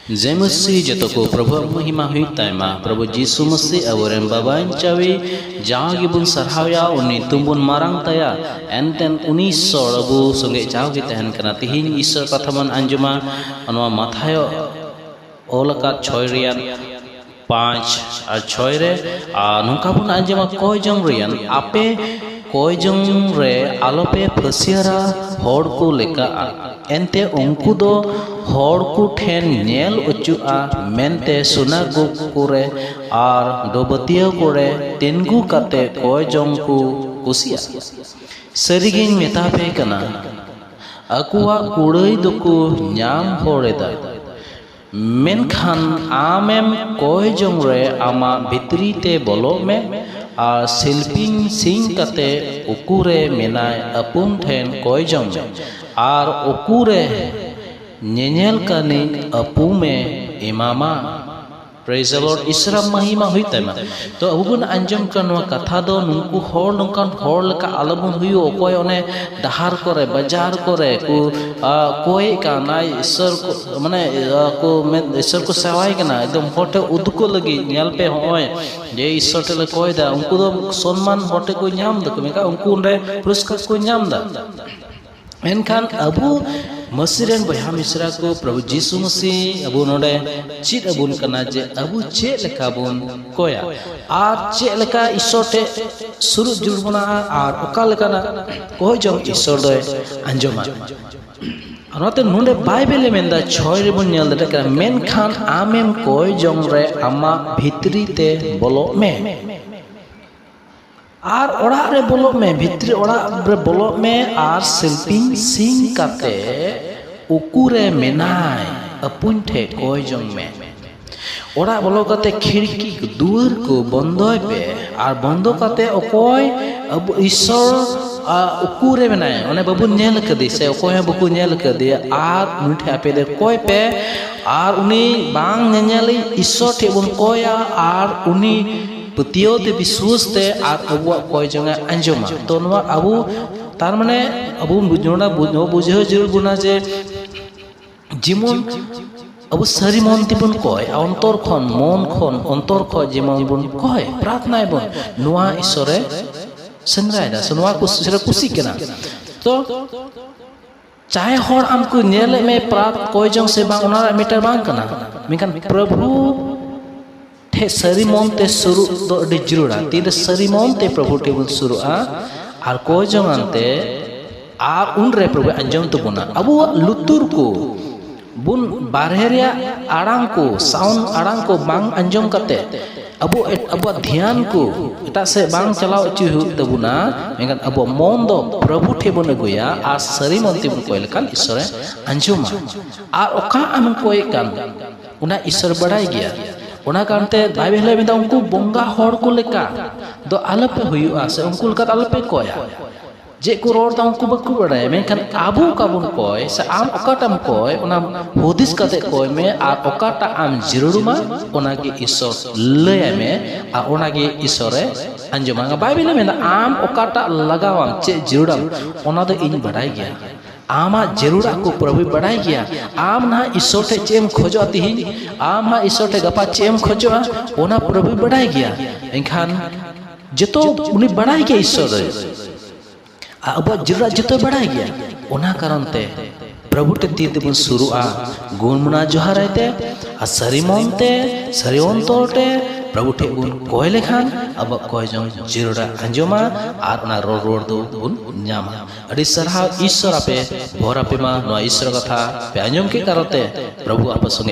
जय मसीह जतो को प्रभु महिमा हुई ताइमा प्रभु जीसु मसीह अवरेन बाबाइन चावी जागी बुन सरहाया उन्नी तुमबुन मारंग तया एंतेन उन्नी सोरबु संगे जागी तहन कना तिहिन ईश्वर कथमन अंजुमा अनवा माथायो ओलका छोयरियन 5 और 6 रे नोंका बुन अंजुमा कोय जंग रियन आपे कोय जंग रे आलोपे फसियरा होड़ को लेका एंते उनको दो होड़ को ठेन नेल उचुआ मेनते सुनागु कुरे और डोबतिया कुरे तिनगु कते कोय जंग को कुसिया सरिगिन मेतापे कना अकुआ कुड़ई दुकु न्याम होड़ेदा मेनखान आमेम कोय जंग रे आमा भितरी ते बोलो में और शिल्पिंग सिंह कते उकुरे मेनाय अपुन ठेन कोय जंग और उकुरे नेनेल कनी अपू में इमामा प्रेज द लॉर्ड ईश्वर महिमा हुई तमा तो अबुन अंजम कनवा कथा दो नुकु होड़ नोंकान होड़ लका आलबुन हुयो कोय ओने डहार करे बाजार करे को कोय काना ईश्वर को माने को ईश्वर को सेवाय कना एकदम होटे उदको लगी नेल पे होय जे ईश्वर टेले कोय दा उनको दो सम्मान होटे को न्याम द मेका उनको उंडे पुरस्कार को न्याम दा एनखान अबु मसीरेन बहा मिश्रा को प्रभु जीसु मसीह अबु नोडे चित अबुन कना जे अबु चे लेका बुन कोया आर चे लेका ईश्वरटे सुरु जुड़बना आर ओका लेकाना कोय जंग ईश्वर दय अंजमा अनते नोडे बाइबल मेंदा 6 रे बुन नेल दे मेनखान आमेम कोय जंग रे आमा भितरी ते बोलो में आर ओड़ा रे बोलो में भितरी ओड़ा रे बोलो में आर शिल्पिंग सिंह काते उकुरे मेनाय अपुन ठे कोय जंग में ओड़ा बोलो काते खिड़की दुआर को बंदोय पे आर बंदो काते ओकोय अब ईश्वर उकुरे मेनाय ओने बाबू नेल कदी से ओकोय बाबू नेल कदी आर मुठे आपे दे कोय पे आर उनी बांग नेनेली ईश्वर ठे बन कोया आर उनी पतियो ते विश्वास ते आर अबुआ कोय जंगा अंजमा तो नवा अबु तार माने अबु बुझोना बुझो जरूर गुना जे जिमन अबु सरी मन तिबन कोय अंतर खन मन खन अंतर ख जिमन बुन कोय प्रार्थना बन नवा ईश्वरे संरायदा सनवा को सिरा खुशी केना तो चाहे होड़ हमको नेले में प्रार्थ कोय जंग से बांग ओना मीटर बांग कना मिकन प्रभु ठे सरी मन ते सुरु दो अडी जरूरा तीन सरी मन ते प्रभु टे बुन सुरु आर कोय जंग अंते आर उन रे प्रभु अंजम तो बुना अबु लुतुर को बुन बारहेरिया आड़ांग को साउंड आड़ांग को बांग अंजम कते अबु ध्यान को एटा से बांग चलाव अचु हु तबुना मेगन अबु मन दो प्रभु ठे बुन गुया आ सरी मन ते बुन कोय लकान ईश्वरे अंजुमा आ ओका आम कोय कान उना ईश्वर बड़ाई गया उना कांते बाइबल में उनको बंगा होड़ को लेका दो आलपे हुयुआ से उनको लका आलपे कोया जे को रोड ता उनको बकु बड़ाय मेनखान आबु काबुन कोय से आम ओकाटाम कोय उना हुदिस कते कोय में आ ओकाटा आम जिरुरुमा उना के ईश्वर लय में आ उना के ईश्वरे अंजमा बाइबल में आम ओकाटा लगावाम चे जिरुडम उना दो इन बड़ाई गया आमा जरूरा को प्रभु बढ़ाई गया आम ना ईश्वर टे चेम खोजो तिहिन आम ना ईश्वर टे गपा चेम खोजो ओना प्रभु बढ़ाई गया एखान जतो उनी बढ़ाई गया ईश्वर अब जरूरा जतो बढ़ाई गया ओना कारण ते प्रभु टे तीर ते बन शुरुआ गुणमुना जोहारायते आ सरिमोनते सरिओनतोटे प्रभु टे बुन कोय लेखान अब कोय जंग जिरोड़ा अंजमा आर ना रोड दो बुन न्यामा अडी सरहा ईश्वर आपे भोर आपे मा नो ईश्वर कथा पे अंजम के करते प्रभु आप संगे